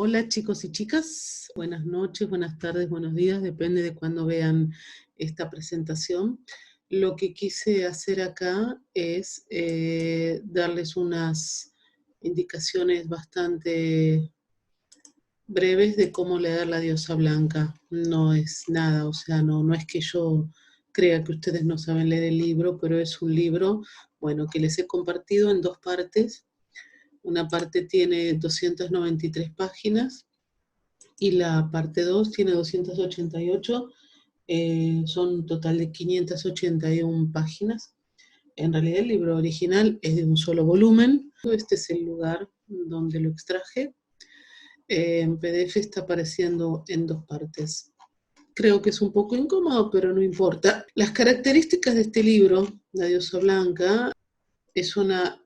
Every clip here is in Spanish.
Hola chicos y chicas, buenas noches, buenas tardes, buenos días, depende de cuándo vean esta presentación. Lo que quise hacer acá es darles unas indicaciones bastante breves de cómo leer La Diosa Blanca. No es nada, o sea, no es que yo crea que ustedes no saben leer el libro, pero es un libro, bueno, que les he compartido en dos partes. Una parte tiene 293 páginas y la parte 2 tiene 288, son un total de 581 páginas. En realidad el libro original es de un solo volumen. Este es el lugar donde lo extraje. En PDF está apareciendo en dos partes. Creo que es un poco incómodo, pero no importa. Las características de este libro, La Diosa Blanca, es una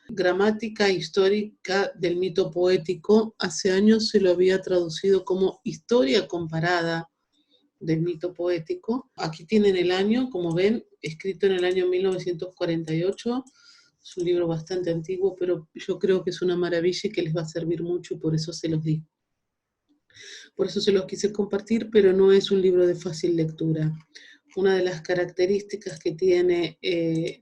gramática histórica del mito poético. Hace años se lo había traducido como historia comparada del mito poético. Aquí tienen el año, como ven, escrito en el año 1948. Es un libro bastante antiguo, pero yo creo que es una maravilla y que les va a servir mucho, y por eso se los di. Por eso se los quise compartir, pero no es un libro de fácil lectura. Una de las características que tiene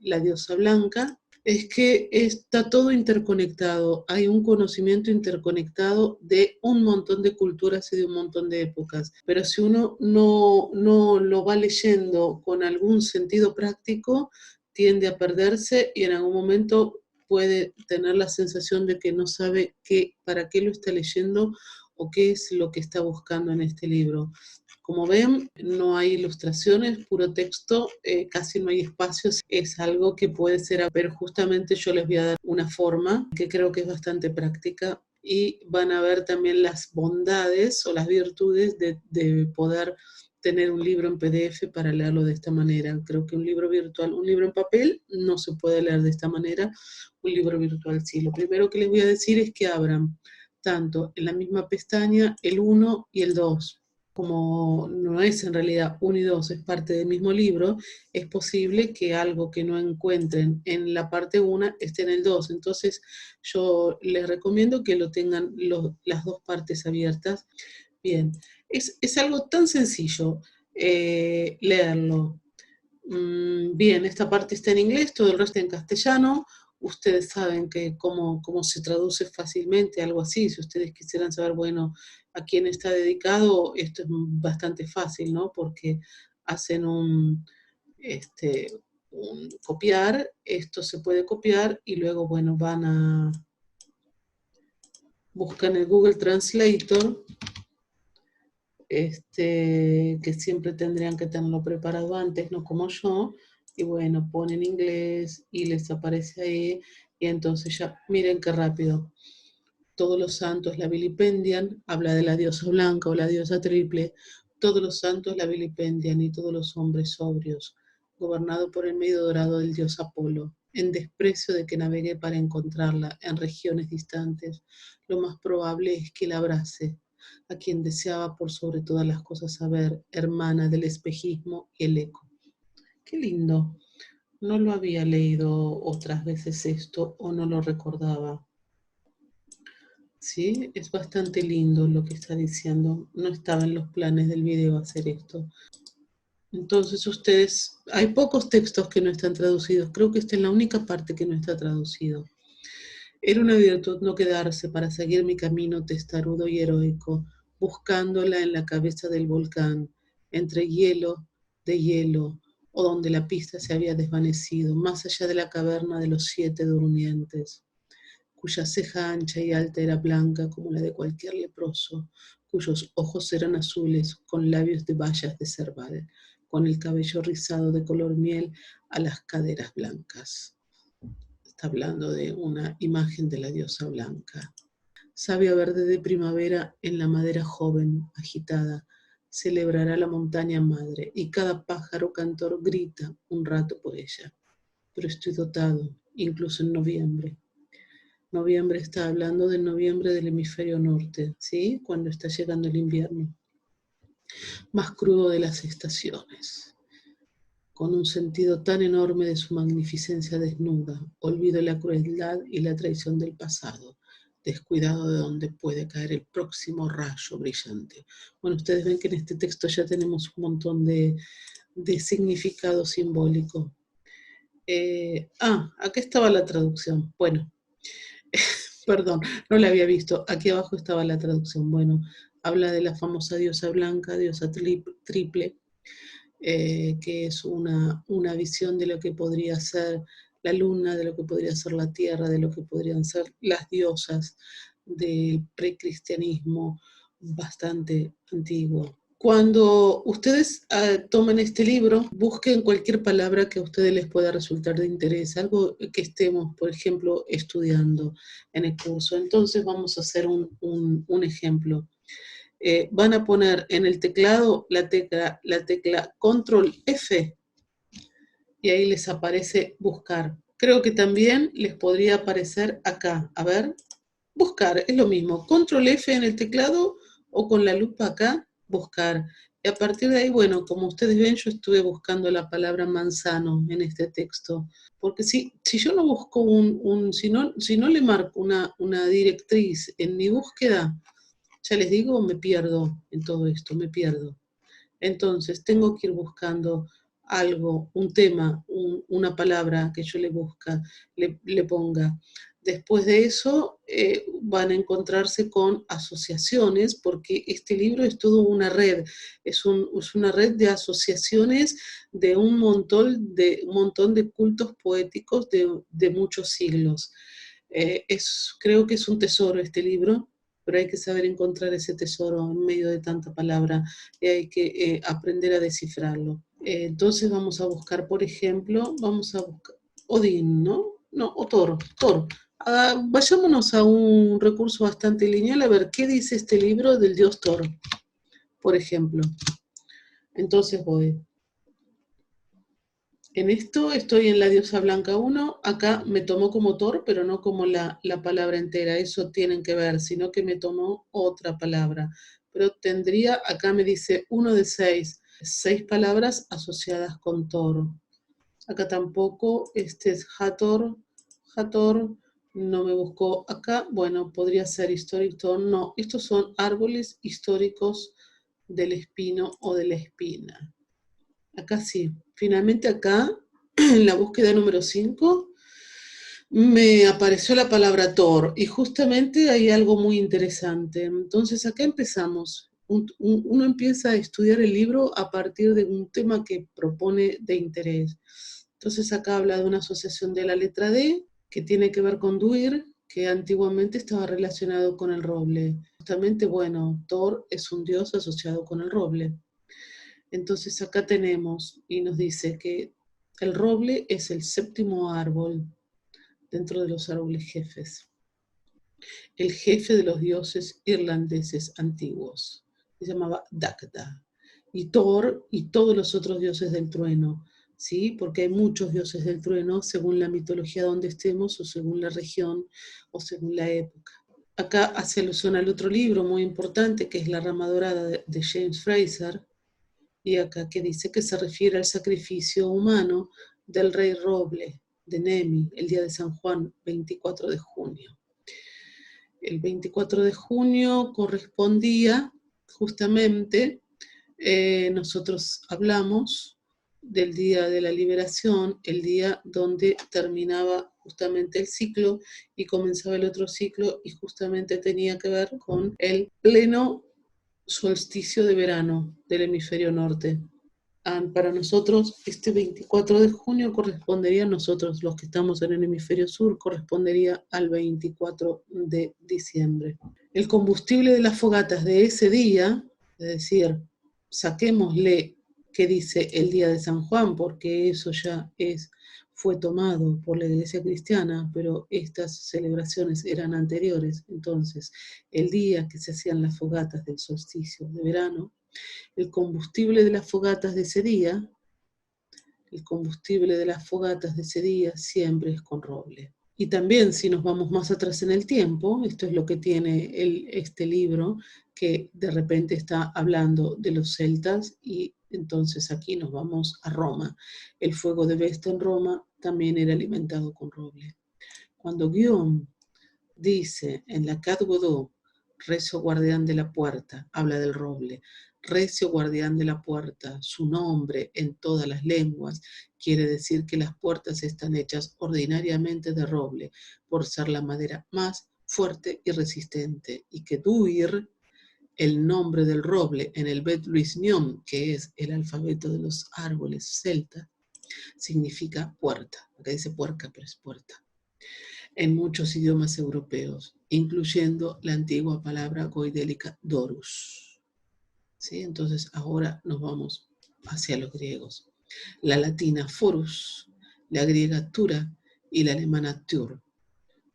La Diosa Blanca es que está todo interconectado. Hay un conocimiento interconectado de un montón de culturas y de un montón de épocas. Pero si uno no lo va leyendo con algún sentido práctico, tiende a perderse y en algún momento puede tener la sensación de que no sabe para qué lo está leyendo o qué es lo que está buscando en este libro. Como ven, no hay ilustraciones, puro texto, casi no hay espacios, es algo que puede ser, pero justamente yo les voy a dar una forma que creo que es bastante práctica y van a ver también las bondades o las virtudes de poder tener un libro en PDF para leerlo de esta manera. Creo que un libro virtual, un libro en papel no se puede leer de esta manera, un libro virtual sí. Lo primero que les voy a decir es que abran tanto en la misma pestaña el 1 y el 2. Como no es en realidad 1 y 2, es parte del mismo libro, es posible que algo que no encuentren en la parte 1 esté en el 2. Entonces yo les recomiendo que lo tengan las dos partes abiertas. Bien, es algo tan sencillo leerlo. Bien, esta parte está en inglés, todo el resto en castellano. Ustedes saben que cómo se traduce fácilmente algo así. Si ustedes quisieran saber, bueno, a quién está dedicado, esto es bastante fácil, ¿no? Porque hacen un copiar, esto se puede copiar y luego, bueno, buscan el Google Translator, que siempre tendrían que tenerlo preparado antes, no como yo, y bueno, ponen inglés y les aparece ahí, y entonces ya, miren qué rápido. Todos los santos la vilipendian, habla de la diosa blanca o la diosa triple, todos los santos la vilipendian y todos los hombres sobrios, gobernado por el medio dorado del dios Apolo, en desprecio de que navegue para encontrarla en regiones distantes, lo más probable es que la abrace, a quien deseaba por sobre todas las cosas saber, hermana del espejismo y el eco. Qué lindo. No lo había leído otras veces esto o no lo recordaba. Sí, es bastante lindo lo que está diciendo. No estaba en los planes del video hacer esto. Entonces ustedes, hay pocos textos que no están traducidos. Creo que esta es la única parte que no está traducido. Era una virtud no quedarse para seguir mi camino testarudo y heroico, buscándola en la cabeza del volcán, entre de hielo, o donde la pista se había desvanecido, más allá de la caverna de los 7 durmientes, cuya ceja ancha y alta era blanca como la de cualquier leproso, cuyos ojos eran azules, con labios de bayas de cerval, con el cabello rizado de color miel a las caderas blancas. Está hablando de una imagen de la diosa blanca. Savia verde de primavera en la madera joven, agitada, celebrará la montaña madre, y cada pájaro cantor grita un rato por ella. Pero estoy dotado, incluso en noviembre. Noviembre está hablando del noviembre del hemisferio norte, ¿sí? Cuando está llegando el invierno. Más crudo de las estaciones. Con un sentido tan enorme de su magnificencia desnuda, olvido la crueldad y la traición del pasado, descuidado de donde puede caer el próximo rayo brillante. Bueno, ustedes ven que en este texto ya tenemos un montón de significado simbólico. Acá estaba la traducción. Bueno, perdón, no la había visto. Aquí abajo estaba la traducción. Bueno, habla de la famosa diosa blanca, diosa triple, que es una visión de lo que podría ser la luna, de lo que podría ser la tierra, de lo que podrían ser las diosas del precristianismo bastante antiguo. Cuando ustedes tomen este libro, busquen cualquier palabra que a ustedes les pueda resultar de interés, algo que estemos, por ejemplo, estudiando en el curso. Entonces vamos a hacer un ejemplo. Van a poner en el teclado la tecla Control F y ahí les aparece buscar. Creo que también les podría aparecer acá. A ver, buscar, es lo mismo. Control F en el teclado o con la lupa acá, buscar. Y a partir de ahí, bueno, como ustedes ven, yo estuve buscando la palabra manzano en este texto. Porque si yo no busco si no le marco una directriz en mi búsqueda, ya les digo, me pierdo en todo esto, me pierdo. Entonces, tengo que ir buscando algo, un tema, una palabra que yo le ponga. Después de eso, van a encontrarse con asociaciones, porque este libro es toda una red, es una red de asociaciones de un montón de cultos poéticos de muchos siglos. Creo que es un tesoro este libro, pero hay que saber encontrar ese tesoro en medio de tanta palabra y hay que aprender a descifrarlo. Entonces vamos a buscar, por ejemplo, vamos a buscar Odín, ¿no? No, o Thor. Vayámonos a un recurso bastante lineal a ver qué dice este libro del dios Thor, por ejemplo. Entonces voy. En esto estoy en la diosa blanca 1, acá me tomó como Thor, pero no como la palabra entera, eso tienen que ver, sino que me tomó otra palabra. Pero tendría, acá me dice 1 de 6 palabras asociadas con Thor. Acá tampoco, este es Hathor, no me buscó acá, bueno, podría ser Historic Thor, no, estos son árboles históricos del espino o de la espina. Acá sí, finalmente acá, en la búsqueda número 5, me apareció la palabra Thor y justamente hay algo muy interesante. Entonces acá empezamos. Uno empieza a estudiar el libro a partir de un tema que propone de interés. Entonces acá habla de una asociación de la letra D que tiene que ver con Duir, que antiguamente estaba relacionado con el roble. Justamente, bueno, Thor es un dios asociado con el roble. Entonces acá tenemos y nos dice que el roble es el séptimo árbol dentro de los árboles jefes. El jefe de los dioses irlandeses antiguos. Se llamaba Dagda. Y Thor y todos los otros dioses del trueno, ¿sí? Porque hay muchos dioses del trueno según la mitología donde estemos o según la región o según la época. Acá hace alusión al otro libro muy importante que es La rama dorada de James Fraser, y acá que dice que se refiere al sacrificio humano del rey roble de Nemi, el día de San Juan, 24 de junio. El 24 de junio correspondía justamente, nosotros hablamos del día de la liberación, el día donde terminaba justamente el ciclo y comenzaba el otro ciclo y justamente tenía que ver con el pleno solsticio de verano del hemisferio norte. Para nosotros, este 24 de junio correspondería a nosotros, los que estamos en el hemisferio sur, correspondería al 24 de diciembre. El combustible de las fogatas de ese día, es decir, saquémosle qué dice el día de San Juan, porque eso ya fue tomado por la Iglesia cristiana, pero estas celebraciones eran anteriores. Entonces, el día que se hacían las fogatas del solsticio de verano, el combustible de las fogatas de ese día, siempre es con roble. Y también si nos vamos más atrás en el tiempo, esto es lo que tiene este libro, que de repente está hablando de los celtas y entonces aquí nos vamos a Roma. El fuego de Vesta en Roma también era alimentado con roble. Cuando Guión dice en la Cat Godot, recio guardián de la puerta, habla del roble, recio guardián de la puerta, su nombre en todas las lenguas, quiere decir que las puertas están hechas ordinariamente de roble, por ser la madera más fuerte y resistente, y que Duir, el nombre del roble en el Bet Luisnion, que es el alfabeto de los árboles celtas, significa puerta. Acá dice puerca, pero es puerta. En muchos idiomas europeos, incluyendo la antigua palabra goidélica dorus. ¿Sí? Entonces ahora nos vamos hacia los griegos. La latina forus, la griega tura y la alemana tur,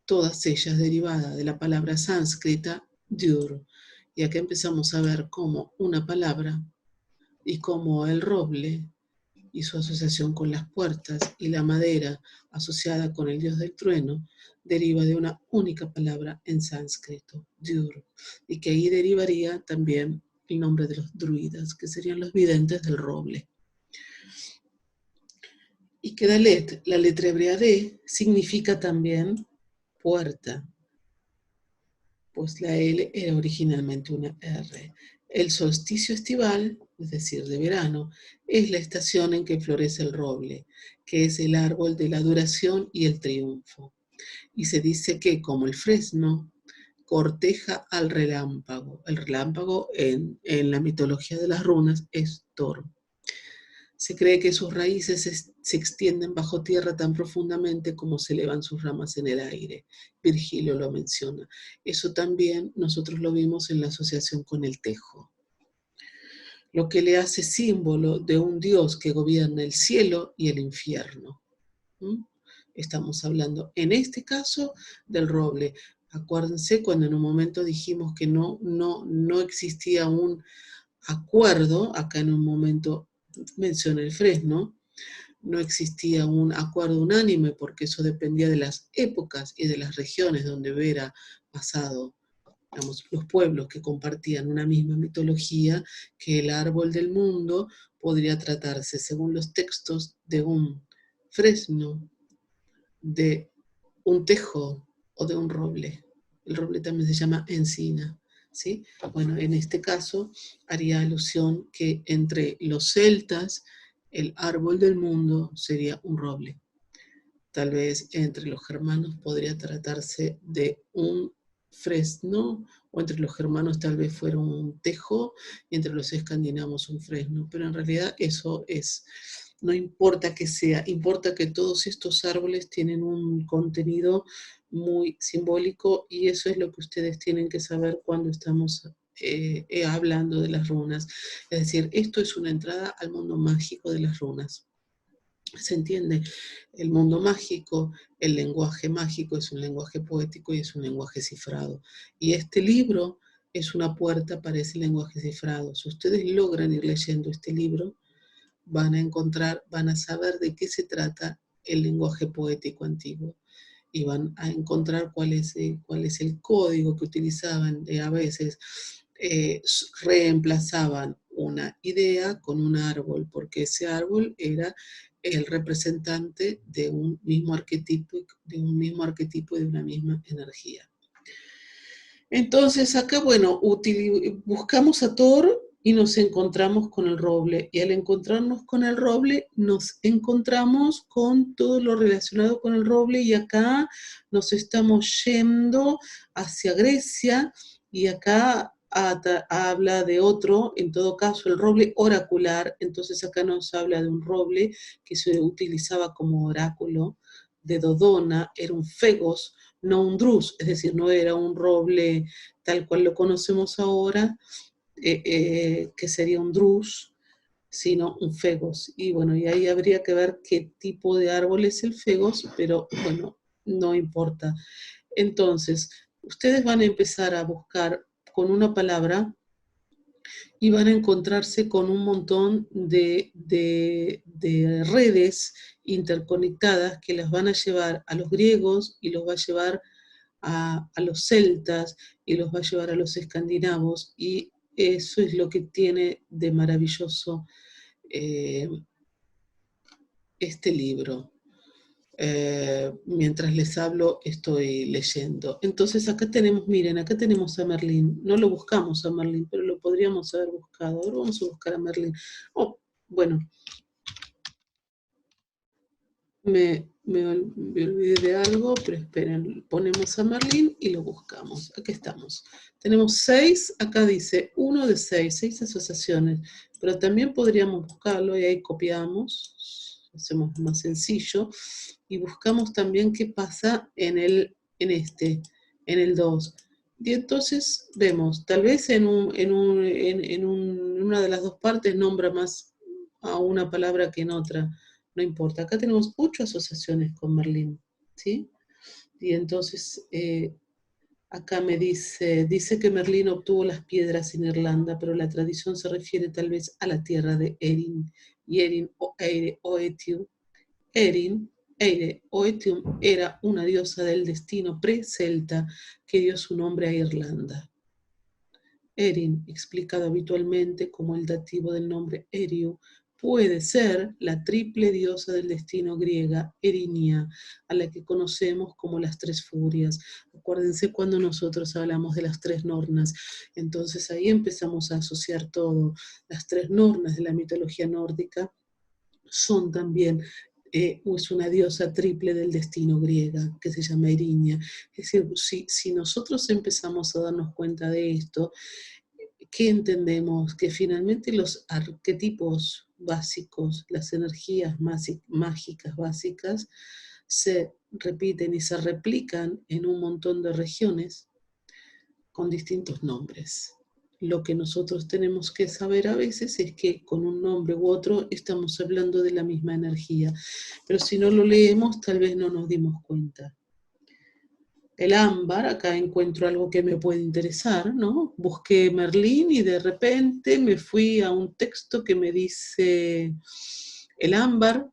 todas ellas derivadas de la palabra sánscrita dur. Y acá empezamos a ver cómo una palabra y cómo el roble y su asociación con las puertas y la madera asociada con el dios del trueno deriva de una única palabra en sánscrito, dur, y que ahí derivaría también el nombre de los druidas, que serían los videntes del roble. Y que Dalet, la letra hebrea D, significa también puerta, pues la L era originalmente una R. El solsticio estival, es decir, de verano, es la estación en que florece el roble, que es el árbol de la duración y el triunfo. Y se dice que, como el fresno, corteja al relámpago. El relámpago en la mitología de las runas es Thor. Se cree que sus raíces se extienden bajo tierra tan profundamente como se elevan sus ramas en el aire. Virgilio lo menciona. Eso también nosotros lo vimos en la asociación con el tejo. Lo que le hace símbolo de un Dios que gobierna el cielo y el infierno. Estamos hablando, en este caso, del roble. Acuérdense cuando en un momento dijimos que no existía un acuerdo, acá en un momento mencioné el fresno, no existía un acuerdo unánime porque eso dependía de las épocas y de las regiones donde hubiera pasado, digamos, los pueblos que compartían una misma mitología, que el árbol del mundo podría tratarse, según los textos, de un fresno, de un tejo o de un roble. El roble también se llama encina. ¿Sí? Bueno, en este caso haría alusión que entre los celtas el árbol del mundo sería un roble. Tal vez entre los germanos podría tratarse de un fresno, o entre los germanos tal vez fuera un tejo, y entre los escandinavos un fresno, pero en realidad eso es, no importa que sea, importa que todos estos árboles tienen un contenido muy simbólico y eso es lo que ustedes tienen que saber cuando estamos hablando de las runas. Es decir, esto es una entrada al mundo mágico de las runas. ¿Se entiende? El mundo mágico, el lenguaje mágico es un lenguaje poético y es un lenguaje cifrado. Y este libro es una puerta para ese lenguaje cifrado. Si ustedes logran ir leyendo este libro, van a encontrar, van a saber de qué se trata el lenguaje poético antiguo y van a encontrar cuál es el código que utilizaban. A veces reemplazaban una idea con un árbol, porque ese árbol era el representante de un mismo arquetipo, de una misma energía. Entonces acá, bueno, buscamos a Thor y nos encontramos con el roble. Y al encontrarnos con el roble, nos encontramos con todo lo relacionado con el roble y acá nos estamos yendo hacia Grecia y acá habla de otro, en todo caso el roble oracular, entonces acá nos habla de un roble que se utilizaba como oráculo de Dodona, era un fegos, no un drus, es decir, no era un roble tal cual lo conocemos ahora, que sería un drus, sino un fegos. Y bueno, y ahí habría que ver qué tipo de árbol es el fegos, pero bueno, no importa. Entonces, ustedes van a empezar a buscar con una palabra y van a encontrarse con un montón de redes interconectadas que las van a llevar a los griegos y los va a llevar a los celtas y los va a llevar a los escandinavos y eso es lo que tiene de maravilloso este libro. Mientras les hablo estoy leyendo. Entonces acá tenemos, miren, acá tenemos a Merlín. No lo buscamos a Merlín, pero lo podríamos haber buscado. Ahora vamos a buscar a Merlín. Oh, bueno, me olvidé de algo, pero esperen, ponemos a Merlín y lo buscamos. Aquí estamos. Tenemos 6, acá dice 1 de 6, 6 asociaciones, pero también podríamos buscarlo y ahí copiamos, hacemos más sencillo, y buscamos también qué pasa en el 2. Y entonces vemos, tal vez en una de las dos partes nombra más a una palabra que en otra, no importa. Acá tenemos 8 asociaciones con Merlín, ¿sí? Y entonces acá me dice que Merlín obtuvo las piedras en Irlanda, pero la tradición se refiere tal vez a la tierra de Erin. Y Erin o Eire o Etiu. Erin, Eire o Etium era una diosa del destino pre-celta que dio su nombre a Irlanda. Erin, explicado habitualmente como el dativo del nombre Eriu, puede ser la triple diosa del destino griega, Erinia, a la que conocemos como las tres furias. Acuérdense cuando nosotros hablamos de las tres nornas, entonces ahí empezamos a asociar todo. Las tres nornas de la mitología nórdica son también es una diosa triple del destino griega, que se llama Erinia. Es decir, si nosotros empezamos a darnos cuenta de esto, ¿qué entendemos? Que finalmente los arquetipos básicos, las energías mágicas básicas, se repiten y se replican en un montón de regiones con distintos nombres. Lo que nosotros tenemos que saber a veces es que con un nombre u otro estamos hablando de la misma energía, pero si no lo leemos tal vez no nos dimos cuenta. El ámbar, acá encuentro algo que me puede interesar, ¿no? Busqué Merlín y de repente me fui a un texto que me dice el ámbar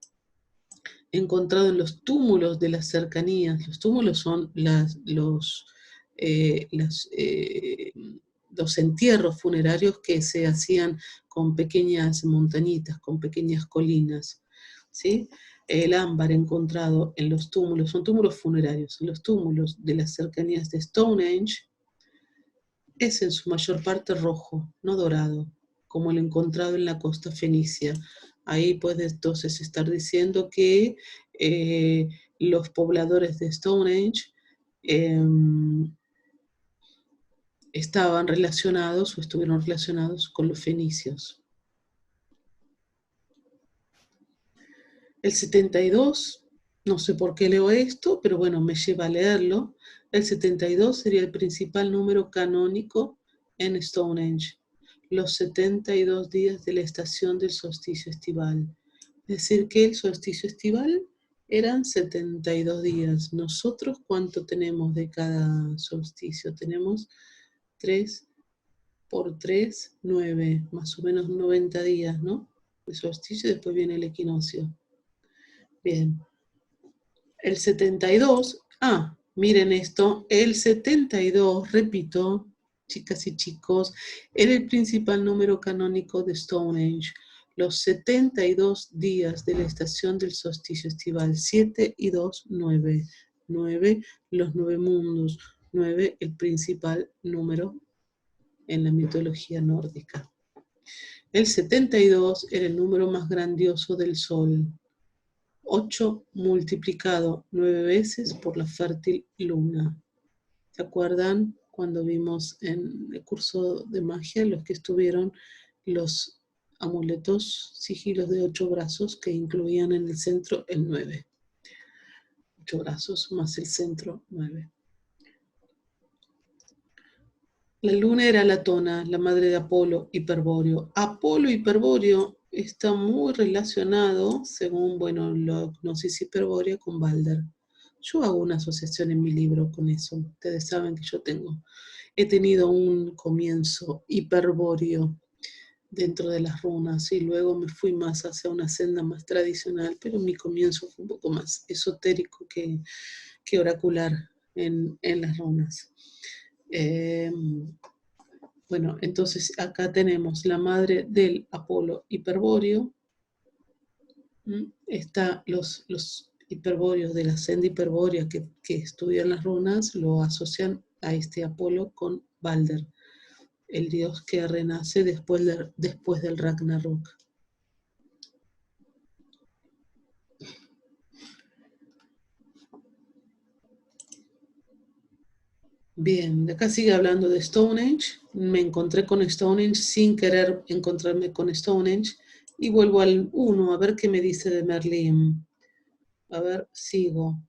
encontrado en los túmulos de las cercanías. Los túmulos son eh, las, eh, los entierros funerarios que se hacían con pequeñas montañitas, con pequeñas colinas, ¿sí? El ámbar encontrado en los túmulos, son túmulos funerarios, en los túmulos de las cercanías de Stonehenge, es en su mayor parte rojo, no dorado, como el encontrado en la costa fenicia. Ahí puede entonces estar diciendo que los pobladores de Stonehenge eh, estaban relacionados o estuvieron relacionados con los fenicios. El 72, no sé por qué leo esto, pero bueno, me lleva a leerlo. El 72 sería el principal número canónico en Stonehenge, los 72 días de la estación del solsticio estival. Es decir, que el solsticio estival eran 72 días. Nosotros, ¿cuánto tenemos de cada solsticio? Tenemos 3 por 3, 9, más o menos 90 días, ¿no? El solsticio y después viene el equinoccio. Bien. El 72, miren esto, el 72, repito, chicas y chicos, era el principal número canónico de Stonehenge. Los 72 días de la estación del solsticio estival, 7 y 2, 9. 9, los 9 mundos. 9, el principal número en la mitología nórdica. El 72 era el número más grandioso del Sol. 8 multiplicado 9 veces por la fértil luna. ¿Se acuerdan cuando vimos en el curso de magia los que estuvieron los amuletos, sigilos de 8 brazos que incluían en el centro el 9? 8 brazos más el centro 9. La luna era Latona, la madre de Apolo, Hiperbóreo. Apolo Hiperbóreo está muy relacionado, según, bueno, la gnosis hiperbórea, con Balder. Yo hago una asociación en mi libro con eso. Ustedes saben que he tenido un comienzo hiperbóreo dentro de las runas y luego me fui más hacia una senda más tradicional, pero mi comienzo fue un poco más esotérico que oracular en las runas. Bueno, entonces acá tenemos la madre del Apolo Hiperbóreo. Está hiperbóreos de la senda hiperbórea que estudian las runas lo asocian a este Apolo con Balder, el dios que renace después del Ragnarok. Bien, acá sigue hablando de Stonehenge. Me encontré con Stonehenge sin querer encontrarme con Stonehenge. Y vuelvo al 1 a ver qué me dice de Merlín. A ver, sigo.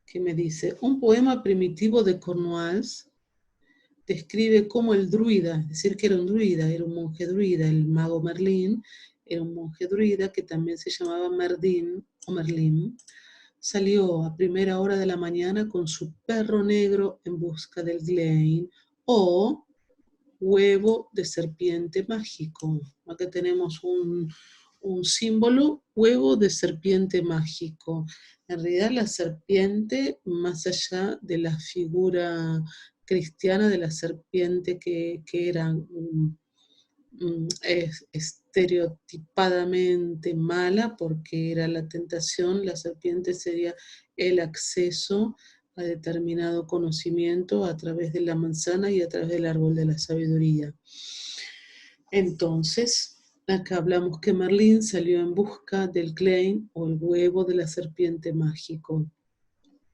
¿Qué me dice? Un poema primitivo de Cornwallis describe cómo el druida, es decir, que era un druida, era un monje druida, el mago Merlín, era un monje druida que también se llamaba Merdín o Merlín, salió a primera hora de la mañana con su perro negro en busca del Glein o huevo de serpiente mágico. Acá tenemos un símbolo, huevo de serpiente mágico. En realidad la serpiente, más allá de la figura cristiana de la serpiente que era estereotipadamente mala, porque era la tentación, la serpiente sería el acceso a determinado conocimiento a través de la manzana y a través del árbol de la sabiduría. Entonces, acá hablamos que Merlín salió en busca del Glein o el huevo de la serpiente mágico,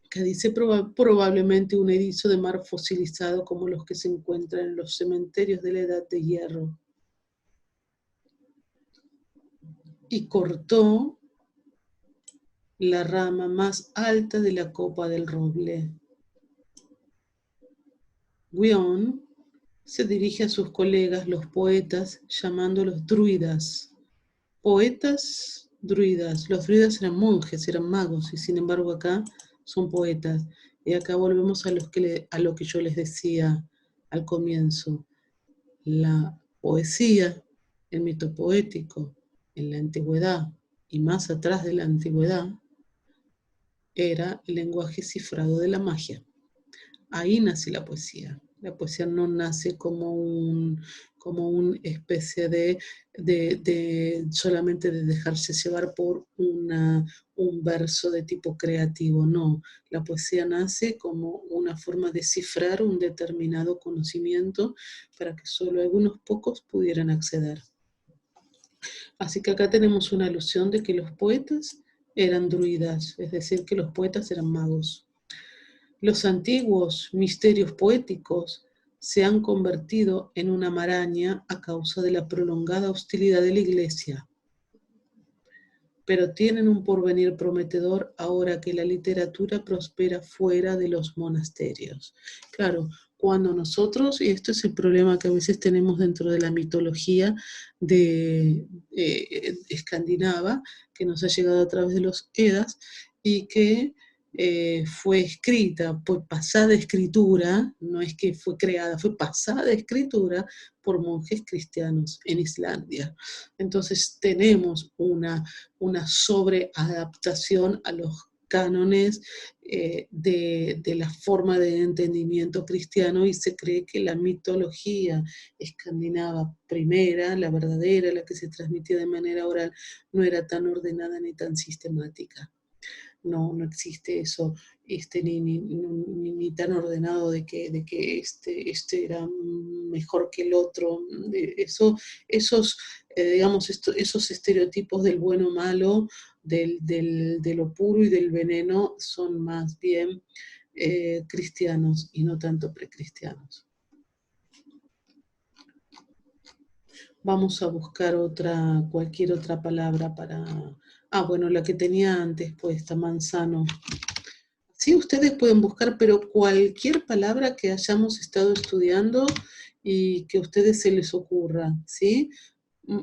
que dice probablemente un erizo de mar fosilizado como los que se encuentran en los cementerios de la Edad de Hierro. Y cortó la rama más alta de la copa del roble. Gwion se dirige a sus colegas, los poetas, llamándolos druidas. Poetas, druidas. Los druidas eran monjes, eran magos, y sin embargo acá son poetas. Y acá volvemos a lo que yo les decía al comienzo. La poesía, el mito poético, en la antigüedad y más atrás de la antigüedad, era el lenguaje cifrado de la magia. Ahí nace la poesía. La poesía no nace como una especie de solamente de dejarse llevar por un verso de tipo creativo, no. La poesía nace como una forma de cifrar un determinado conocimiento para que solo algunos pocos pudieran acceder. Así que acá tenemos una alusión de que los poetas eran druidas, es decir, que los poetas eran magos. Los antiguos misterios poéticos se han convertido en una maraña a causa de la prolongada hostilidad de la Iglesia, pero tienen un porvenir prometedor ahora que la literatura prospera fuera de los monasterios. Claro, cuando nosotros, y esto es el problema que a veces tenemos dentro de la mitología escandinava, que nos ha llegado a través de los Edas, y que fue escrita, fue pasada escritura, no es que fue creada, fue pasada escritura por monjes cristianos en Islandia. Entonces tenemos una sobreadaptación a los cánones de la forma de entendimiento cristiano y se cree que la mitología escandinava primera, la verdadera, la que se transmitía de manera oral, no era tan ordenada ni tan sistemática. No existe eso ni tan ordenado de que este era mejor que el otro. Esos estereotipos del bueno o malo, de lo puro y del veneno, son más bien cristianos y no tanto precristianos. Vamos a buscar cualquier otra palabra para... bueno, la que tenía antes puesta, manzano. Sí, ustedes pueden buscar, pero cualquier palabra que hayamos estado estudiando y que a ustedes se les ocurra, ¿sí?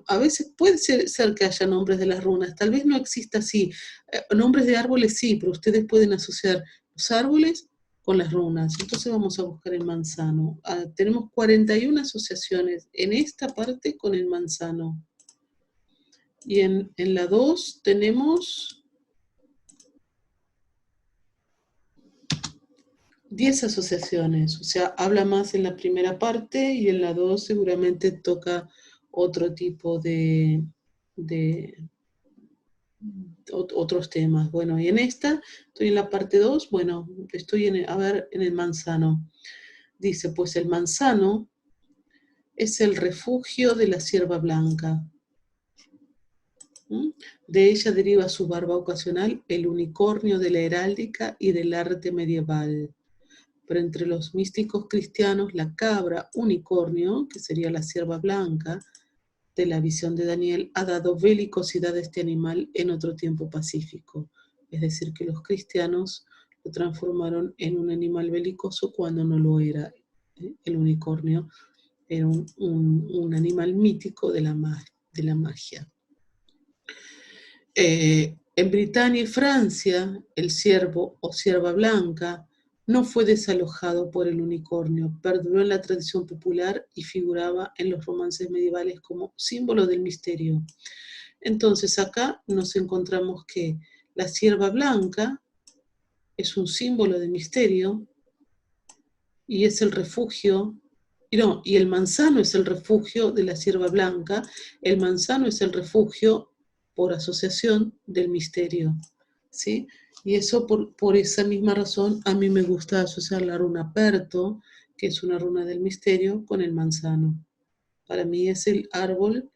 A veces puede ser que haya nombres de las runas, tal vez no exista así. Nombres de árboles sí, pero ustedes pueden asociar los árboles con las runas. Entonces vamos a buscar el manzano. Tenemos 41 asociaciones en esta parte con el manzano. Y en la 2 tenemos 10 asociaciones. O sea, habla más en la primera parte y en la 2 seguramente toca otro tipo de otros temas. Bueno, y en esta, estoy en la parte 2, bueno, estoy en el manzano. Dice, pues el manzano es el refugio de la cierva blanca. De ella deriva su barba ocasional el unicornio de la heráldica y del arte medieval. Pero entre los místicos cristianos, la cabra unicornio, que sería la cierva blanca, de la visión de Daniel, ha dado belicosidad a este animal en otro tiempo pacífico. Es decir, que los cristianos lo transformaron en un animal belicoso cuando no lo era. El unicornio era un animal mítico de la magia. En Britania y Francia, el ciervo o cierva blanca no fue desalojado por el unicornio, perduró en la tradición popular y figuraba en los romances medievales como símbolo del misterio. Entonces acá nos encontramos que la cierva blanca es un símbolo de misterio y es el refugio, y el manzano es el refugio de la cierva blanca, el manzano es el refugio por asociación del misterio, ¿sí? Y eso por esa misma razón a mí me gusta asociar la runa Perto, que es una runa del misterio, con el manzano. Para mí es el árbol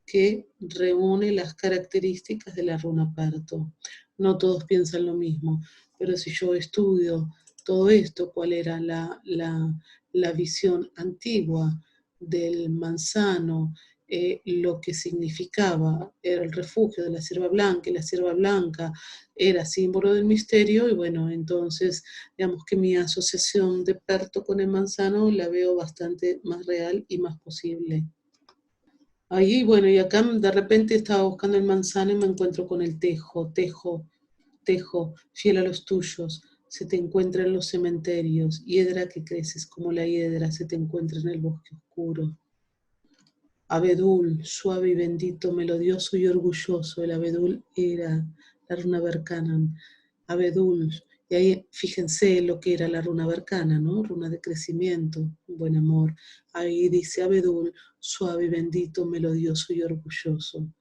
que reúne las características de la runa Perto. No todos piensan lo mismo, pero si yo estudio todo esto, cuál era la visión antigua del manzano, lo que significaba, era el refugio de la cierva blanca, y la cierva blanca era símbolo del misterio, y bueno, entonces digamos que mi asociación de Perto con el manzano la veo bastante más real y más posible. Ahí, bueno, y acá de repente estaba buscando el manzano y me encuentro con el tejo, tejo, tejo, fiel a los tuyos, se te encuentra en los cementerios, hiedra que creces como la hiedra, se te encuentra en el bosque oscuro. Abedul, suave y bendito, melodioso y orgulloso, el abedul era la runa Berkanan. Abedul, y ahí fíjense lo que era la runa Berkana, ¿no? Runa de crecimiento, buen amor. Ahí dice Abedul, suave y bendito, melodioso y orgulloso.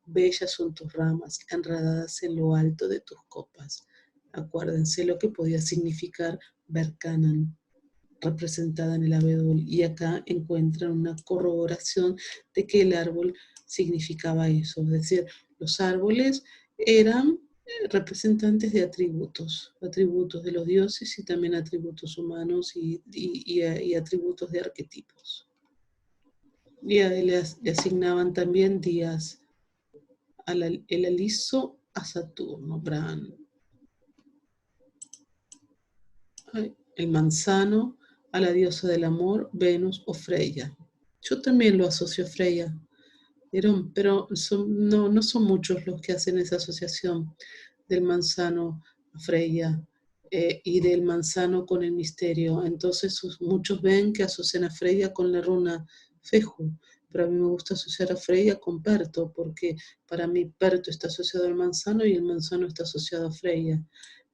Bellas son tus ramas, enredadas en lo alto de tus copas. Acuérdense lo que podía significar Berkanan, representada en el abedul, y acá encuentran una corroboración de que el árbol significaba eso, es decir, los árboles eran representantes de atributos de los dioses y también atributos humanos y atributos de arquetipos. Y le asignaban también días, el aliso a Saturno, Bran, el manzano a la diosa del amor, Venus o Freya. Yo también lo asocio a Freya, pero no son muchos los que hacen esa asociación del manzano a Freya y del manzano con el misterio. Entonces muchos ven que asocian a Freya con la runa Feju, pero a mí me gusta asociar a Freya con Perto, porque para mí Perto está asociado al manzano y el manzano está asociado a Freya.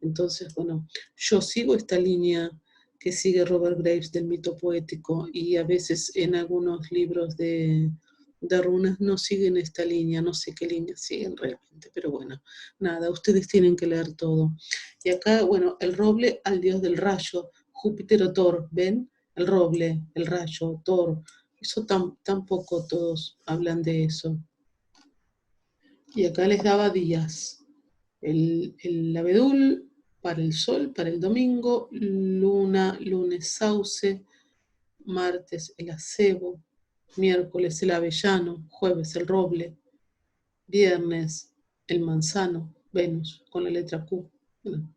Entonces, bueno, yo sigo esta línea que sigue Robert Graves del mito poético, y a veces en algunos libros de runas no siguen esta línea, no sé qué línea siguen realmente, pero bueno, nada, ustedes tienen que leer todo. Y acá, bueno, el roble al dios del rayo, Júpiter o Thor, ¿ven? El roble, el rayo, Thor, eso tampoco todos hablan de eso. Y acá les daba días. El abedul para el sol, para el domingo, luna, lunes sauce, martes el acebo, miércoles el avellano, jueves el roble, viernes el manzano, Venus con la letra Q. Bueno.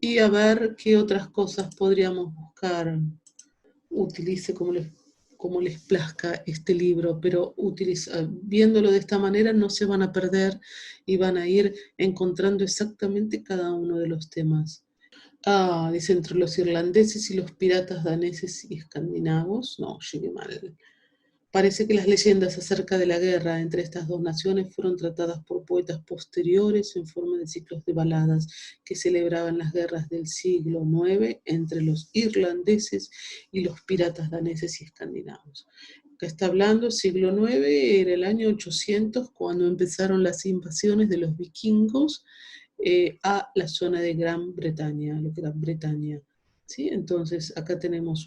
Y a ver qué otras cosas podríamos buscar. Utilice como les plazca este libro, pero viéndolo de esta manera no se van a perder y van a ir encontrando exactamente cada uno de los temas. Dice entre los irlandeses y los piratas daneses y escandinavos. No, llegué mal. Parece que las leyendas acerca de la guerra entre estas dos naciones fueron tratadas por poetas posteriores en forma de ciclos de baladas que celebraban las guerras del siglo IX entre los irlandeses y los piratas daneses y escandinavos. Acá está hablando, siglo IX, era el año 800 cuando empezaron las invasiones de los vikingos a la zona de Gran Bretaña, lo que era Bretaña. ¿Sí? Entonces, acá tenemos,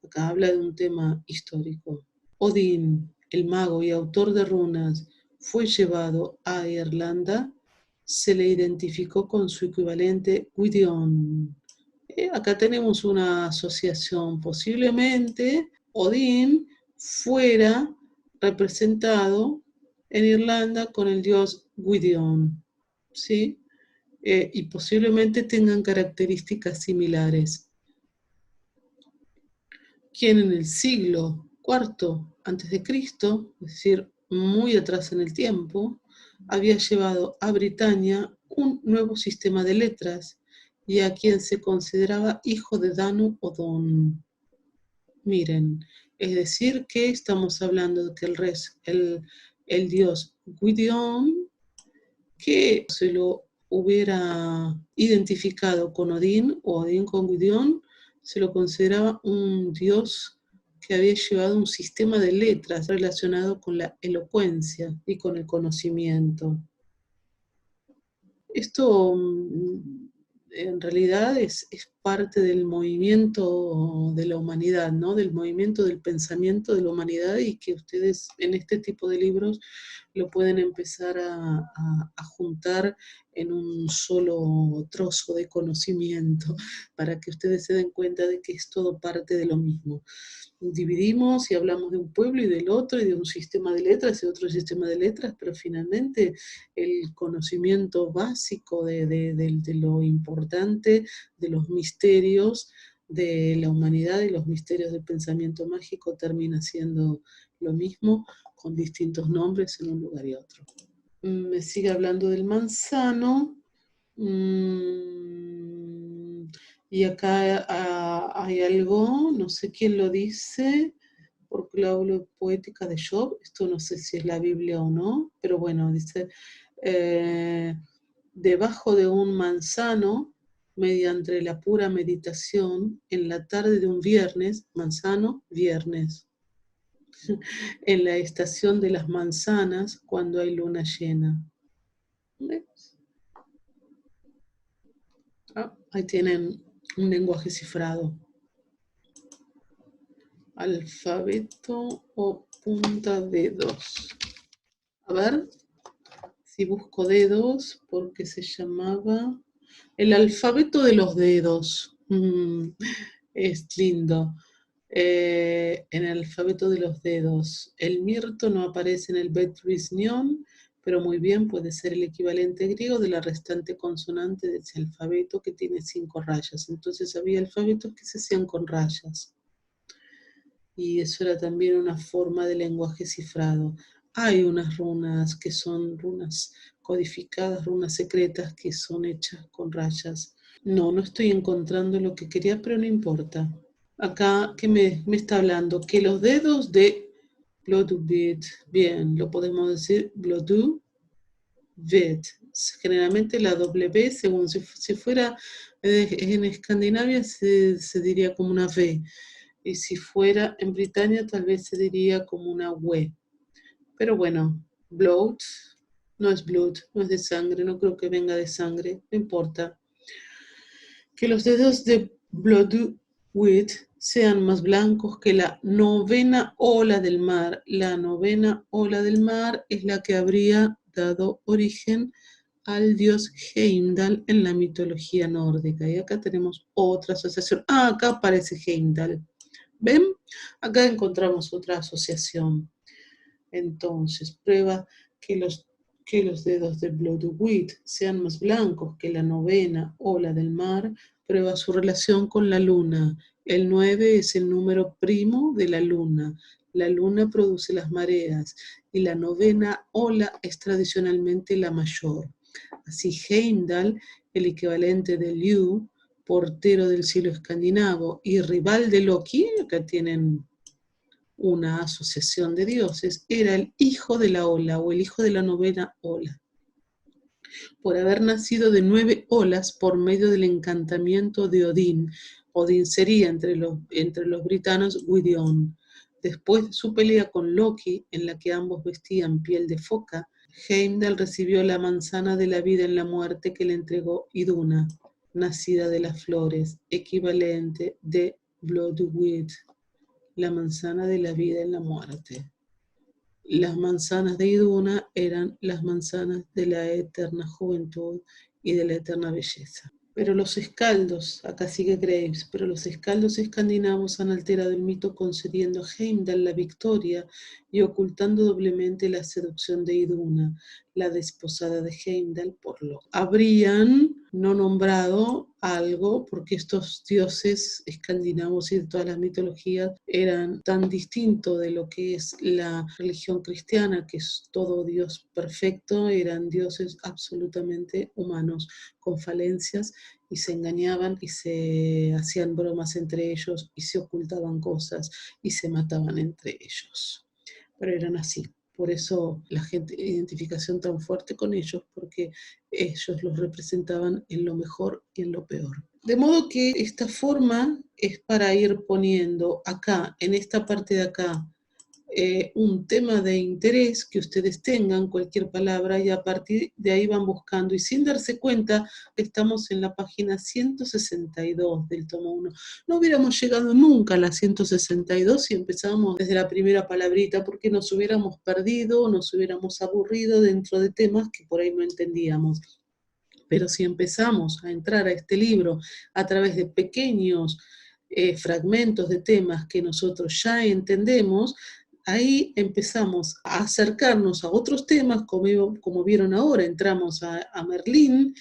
acá habla de un tema histórico. Odín, el mago y autor de runas, fue llevado a Irlanda, se le identificó con su equivalente Gwydion. Acá tenemos una asociación, posiblemente Odín fuera representado en Irlanda con el dios Gwydion, ¿sí? Y posiblemente tengan características similares. Quien en el siglo IV a.C., es decir, muy atrás en el tiempo, había llevado a Britania un nuevo sistema de letras y a quien se consideraba hijo de Danu o Don. Miren, es decir que estamos hablando de que el dios Gwydion, que se lo hubiera identificado con Odín o Odín con Gwydion, se lo consideraba un dios que había llevado un sistema de letras relacionado con la elocuencia y con el conocimiento. Esto en realidad es parte del movimiento de la humanidad, ¿no? Del movimiento del pensamiento de la humanidad, y que ustedes en este tipo de libros lo pueden empezar a juntar en un solo trozo de conocimiento para que ustedes se den cuenta de que es todo parte de lo mismo. Dividimos y hablamos de un pueblo y del otro, y de un sistema de letras y otro sistema de letras, pero finalmente el conocimiento básico de lo importante, de los misterios de la humanidad y los misterios del pensamiento mágico termina siendo lo mismo, con distintos nombres en un lugar y otro. Me sigue hablando del manzano. Y acá hay algo, no sé quién lo dice, porque la obra poética de Job, esto no sé si es la Biblia o no, pero bueno, dice, debajo de un manzano, mediante la pura meditación, en la tarde de un viernes, manzano, viernes, en la estación de las manzanas, cuando hay luna llena. ¿Ves? Ahí tienen un lenguaje cifrado. Alfabeto o punta dedos. A ver si busco dedos, porque se llamaba el alfabeto de los dedos. Es lindo. En el alfabeto de los dedos. El mirto no aparece en el Bet Risnion, pero muy bien puede ser el equivalente griego de la restante consonante de ese alfabeto que tiene 5 rayas. Entonces había alfabetos que se hacían con rayas. Y eso era también una forma de lenguaje cifrado. Hay unas runas que son runas codificadas, runas secretas que son hechas con rayas. No estoy encontrando lo que quería, pero no importa. Acá, ¿qué me está hablando? Que los dedos de Blodubit, bien, lo podemos decir Blodubit. Generalmente la W, según si fuera en Escandinavia, se diría como una V. Y si fuera en Britania, tal vez se diría como una W. Pero bueno, blood no es blood, no es de sangre, no creo que venga de sangre, no importa. Que los dedos de Blodeuwedd sean más blancos que la novena ola del mar. La novena ola del mar es la que habría dado origen al dios Heimdall en la mitología nórdica. Y acá tenemos otra asociación. Acá aparece Heimdall. ¿Ven? Acá encontramos otra asociación. Entonces, prueba que los dedos de Blodeuwedd sean más blancos que la novena ola del mar, prueba su relación con la luna. El 9 es el número primo de la luna. La luna produce las mareas y la novena ola es tradicionalmente la mayor. Así Heimdall, el equivalente de Liu, portero del cielo escandinavo y rival de Loki, acá tienen una asociación de dioses, era el hijo de la ola o el hijo de la novena ola, por haber nacido de 9 olas por medio del encantamiento de Odín. Odín sería entre los britanos Gwydion. Después de su pelea con Loki, en la que ambos vestían piel de foca, Heimdall recibió la manzana de la vida en la muerte que le entregó Iduna, nacida de las flores, equivalente de Bloodweed, la manzana de la vida en la muerte. Las manzanas de Iduna eran las manzanas de la eterna juventud y de la eterna belleza. Pero los escaldos, acá sigue Graves, pero los escaldos escandinavos han alterado el mito concediendo a Heimdall la victoria y ocultando doblemente la seducción de Iduna, la desposada de Heimdall por Loki. Habrían no nombrado algo porque estos dioses escandinavos y de todas las mitologías eran tan distintos de lo que es la religión cristiana, que es todo Dios perfecto, eran dioses absolutamente humanos, con falencias, y se engañaban y se hacían bromas entre ellos y se ocultaban cosas y se mataban entre ellos. Pero eran así. Por eso la gente, identificación tan fuerte con ellos, porque ellos los representaban en lo mejor y en lo peor. De modo que esta forma es para ir poniendo acá, en esta parte de acá, un tema de interés que ustedes tengan, cualquier palabra, y a partir de ahí van buscando. Y sin darse cuenta, estamos en la página 162 del tomo 1. No hubiéramos llegado nunca a la 162 si empezamos desde la primera palabrita, porque nos hubiéramos perdido, nos hubiéramos aburrido dentro de temas que por ahí no entendíamos. Pero si empezamos a entrar a este libro a través de pequeños fragmentos de temas que nosotros ya entendemos, ahí empezamos a acercarnos a otros temas, como vieron ahora, entramos a Merlín,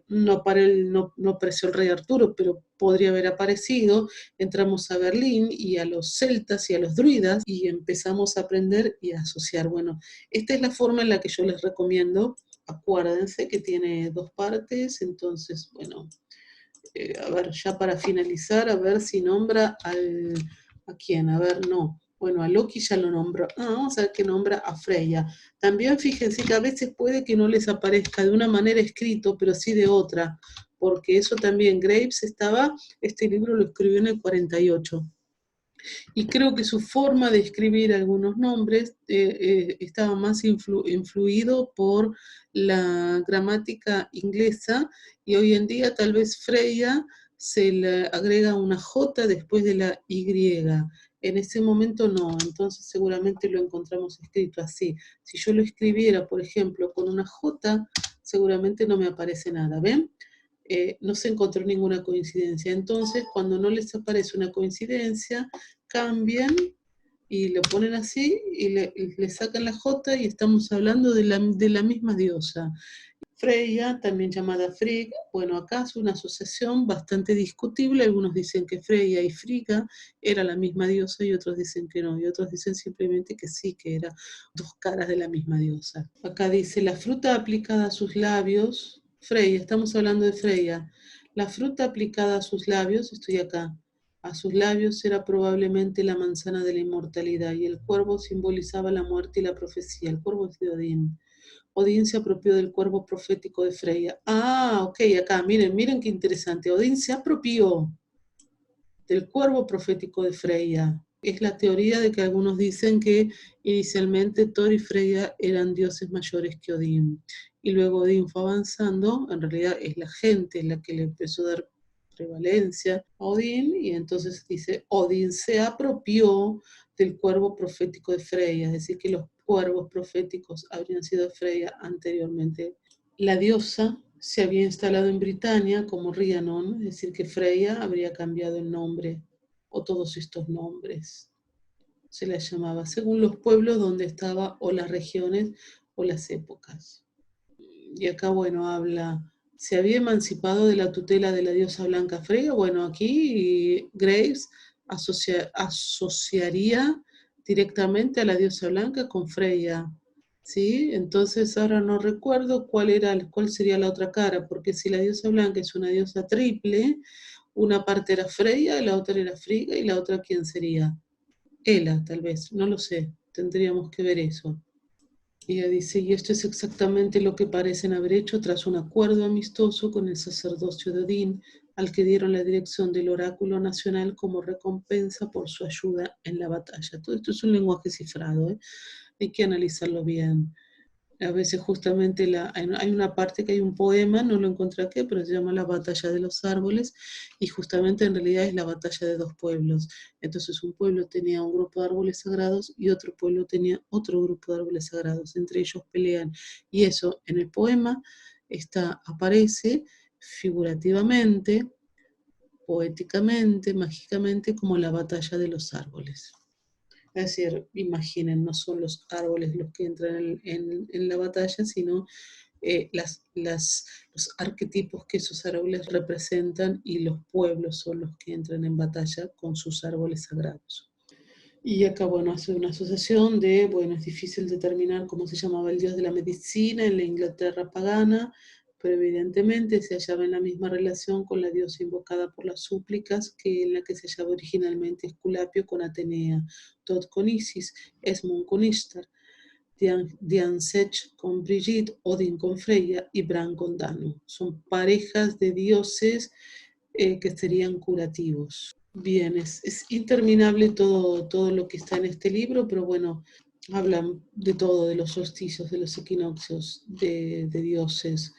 no apareció el rey Arturo, pero podría haber aparecido, entramos a Berlín y a los celtas y a los druidas y empezamos a aprender y a asociar. Bueno, esta es la forma en la que yo les recomiendo. Acuérdense que tiene 2 partes, entonces, bueno, a ver, ya para finalizar, a ver si nombra ¿a quién? A ver, no. Bueno, a Loki ya lo nombró. Vamos a ver que nombra a Freya. También fíjense que a veces puede que no les aparezca de una manera escrito, pero sí de otra, porque eso también Graves este libro lo escribió en el 48. Y creo que su forma de escribir algunos nombres estaba más influido por la gramática inglesa, y hoy en día tal vez Freya se le agrega una J después de la Y. En ese momento no, entonces seguramente lo encontramos escrito así. Si yo lo escribiera, por ejemplo, con una J, seguramente no me aparece nada, ¿ven? No se encontró ninguna coincidencia. Entonces, cuando no les aparece una coincidencia, cambian y lo ponen así y le sacan la J y estamos hablando de la misma diosa. Freya, también llamada Frigg, bueno, acá es una asociación bastante discutible. Algunos dicen que Freya y Frigga era la misma diosa y otros dicen que no, y otros dicen simplemente que sí, que eran 2 caras de la misma diosa. Acá dice, la fruta aplicada a sus labios, Freya, estamos hablando de Freya, la fruta aplicada a sus labios, estoy acá, a sus labios era probablemente la manzana de la inmortalidad, y el cuervo simbolizaba la muerte y la profecía. El cuervo es de Odín. Odín se apropió del cuervo profético de Freya. Ah, ok, acá, miren qué interesante. Odín se apropió del cuervo profético de Freya. Es la teoría de que algunos dicen que inicialmente Thor y Freya eran dioses mayores que Odín. Y luego Odín fue avanzando, en realidad es la gente la que le empezó a dar prevalencia a Odín, y entonces dice, Odín se apropió del cuervo profético de Freya, es decir, que los cuervos proféticos habrían sido de Freya anteriormente. La diosa se había instalado en Britania como Rhiannon, es decir, que Freya habría cambiado el nombre, o todos estos nombres se la llamaba, según los pueblos donde estaba, o las regiones, o las épocas. Y acá, bueno, habla, se había emancipado de la tutela de la diosa blanca Freya. Bueno, aquí Graves asociaría directamente a la diosa blanca con Freya, ¿sí? Entonces ahora no recuerdo cuál sería la otra cara, porque si la diosa blanca es una diosa triple, una parte era Freya, la otra era Frigga, y la otra, ¿quién sería? Hela, tal vez, no lo sé, tendríamos que ver eso. Y ella dice, y esto es exactamente lo que parecen haber hecho tras un acuerdo amistoso con el sacerdocio de Odín al que dieron la dirección del oráculo nacional como recompensa por su ayuda en la batalla. Todo esto es un lenguaje cifrado, ¿eh? Hay que analizarlo bien. A veces justamente hay una parte que hay un poema, no lo encontré aquí, pero se llama La batalla de los árboles, y justamente en realidad es la batalla de dos pueblos. Entonces un pueblo tenía un grupo de árboles sagrados y otro pueblo tenía otro grupo de árboles sagrados. Entre ellos pelean. Y eso en el poema aparece figurativamente, poéticamente, mágicamente, como la batalla de los árboles. Es decir, imaginen, no son los árboles los que entran en la batalla, sino los arquetipos que esos árboles representan, y los pueblos son los que entran en batalla con sus árboles sagrados. Y acá, bueno, hace una asociación bueno, es difícil determinar cómo se llamaba el dios de la medicina en la Inglaterra pagana, pero evidentemente se hallaba en la misma relación con la diosa invocada por las súplicas que en la que se hallaba originalmente Esculapio con Atenea, Thoth con Isis, Esmond con Ishtar, Diansech con Brigitte, Odín con Freya y Bran con Danu. Son parejas de dioses que serían curativos. Bien, es interminable todo lo que está en este libro, pero bueno, hablan de todo, de los solsticios, de los equinoccios, de dioses.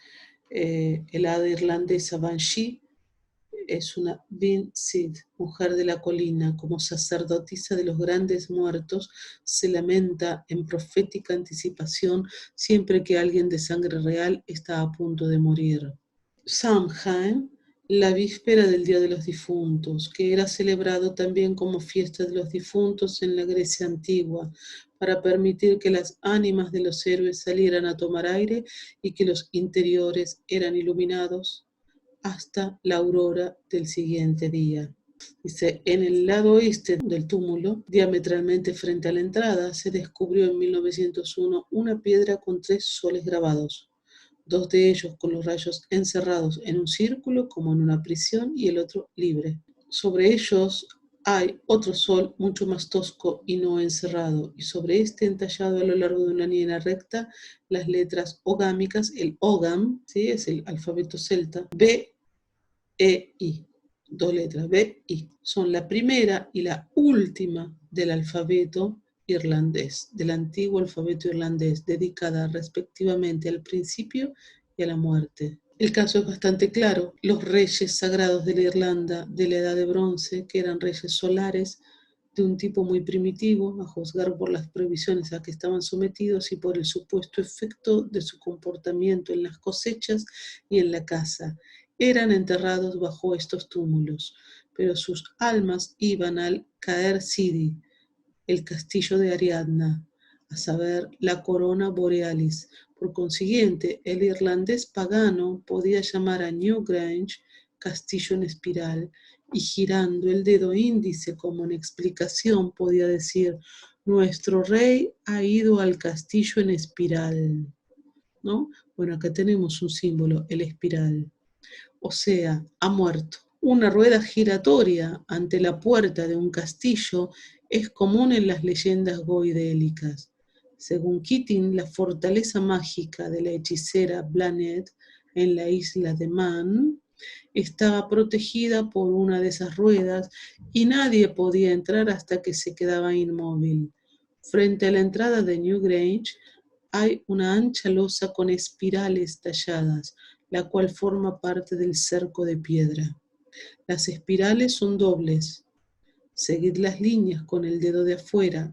El hada irlandesa Banshee es una Vinsid, mujer de la colina, como sacerdotisa de los grandes muertos, se lamenta en profética anticipación siempre que alguien de sangre real está a punto de morir. Samhain, la víspera del Día de los Difuntos, que era celebrado también como fiesta de los difuntos en la Grecia antigua, para permitir que las ánimas de los héroes salieran a tomar aire y que los interiores eran iluminados hasta la aurora del siguiente día. Dice, en el lado oeste del túmulo, diametralmente frente a la entrada, se descubrió en 1901 una piedra con 3 soles grabados. 2 de ellos con los rayos encerrados en un círculo como en una prisión y el otro libre. Sobre ellos hay otro sol mucho más tosco y no encerrado, y sobre este entallado a lo largo de una línea recta las letras ogámicas, el ogam, ¿sí? Es el alfabeto celta, B, E, I. 2 letras, B, I. Son la primera y la última del alfabeto irlandés, del antiguo alfabeto irlandés, dedicada respectivamente al principio y a la muerte. El caso es bastante claro. Los reyes sagrados de la Irlanda de la Edad de Bronce, que eran reyes solares de un tipo muy primitivo, a juzgar por las prohibiciones a que estaban sometidos y por el supuesto efecto de su comportamiento en las cosechas y en la caza, eran enterrados bajo estos túmulos, pero sus almas iban al Caer Sidi, el castillo de Ariadna, a saber, la corona borealis. Por consiguiente, el irlandés pagano podía llamar a Newgrange castillo en espiral, y girando el dedo índice como en explicación podía decir: nuestro rey ha ido al castillo en espiral, ¿no? Bueno, acá tenemos un símbolo, el espiral. O sea, ha muerto. Una rueda giratoria ante la puerta de un castillo es común en las leyendas goidélicas. Según Keating, la fortaleza mágica de la hechicera Blanet en la isla de Man estaba protegida por una de esas ruedas y nadie podía entrar hasta que se quedaba inmóvil. Frente a la entrada de Newgrange hay una ancha losa con espirales talladas, la cual forma parte del cerco de piedra. Las espirales son dobles. Seguid las líneas con el dedo de afuera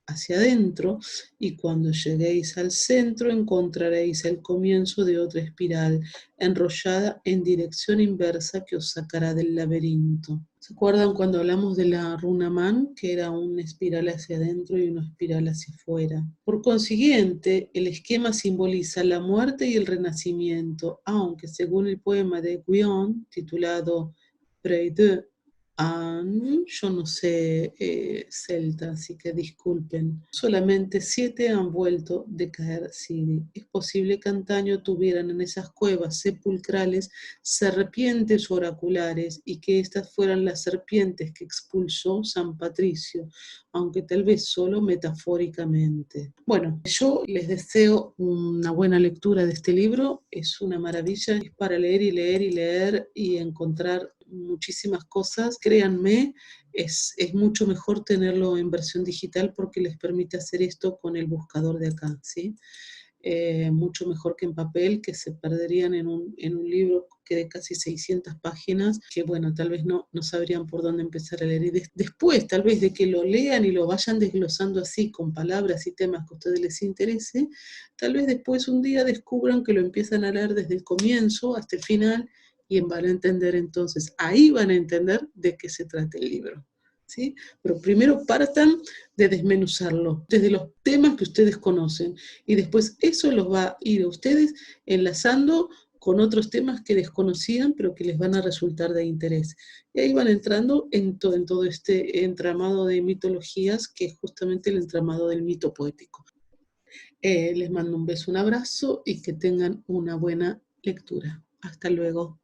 hacia adentro, y cuando lleguéis al centro encontraréis el comienzo de otra espiral enrollada en dirección inversa que os sacará del laberinto. ¿Se acuerdan cuando hablamos de la runa Man, que era una espiral hacia adentro y una espiral hacia afuera? Por consiguiente, el esquema simboliza la muerte y el renacimiento, aunque según el poema de Guion, titulado Près d'eux, Yo no sé celta, así que disculpen. Solamente 7 han vuelto de caer Siri. Es posible que antaño tuvieran en esas cuevas sepulcrales serpientes oraculares y que estas fueran las serpientes que expulsó San Patricio, aunque tal vez solo metafóricamente. Bueno, yo les deseo una buena lectura de este libro. Es una maravilla, es para leer y leer y leer y encontrar muchísimas cosas. Créanme, es mucho mejor tenerlo en versión digital porque les permite hacer esto con el buscador de acá, ¿sí? Mucho mejor que en papel, que se perderían en un libro que de casi 600 páginas, que bueno, tal vez no sabrían por dónde empezar a leer. Y después, tal vez de que lo lean y lo vayan desglosando así, con palabras y temas que a ustedes les interese, tal vez después un día descubran que lo empiezan a leer desde el comienzo hasta el final y van a entender entonces, ahí van a entender de qué se trata el libro. ¿Sí? Pero primero partan de desmenuzarlo desde los temas que ustedes conocen y después eso los va a ir a ustedes enlazando con otros temas que desconocían pero que les van a resultar de interés. Y ahí van entrando en todo este entramado de mitologías que es justamente el entramado del mito poético. Les mando un beso, un abrazo y que tengan una buena lectura. Hasta luego.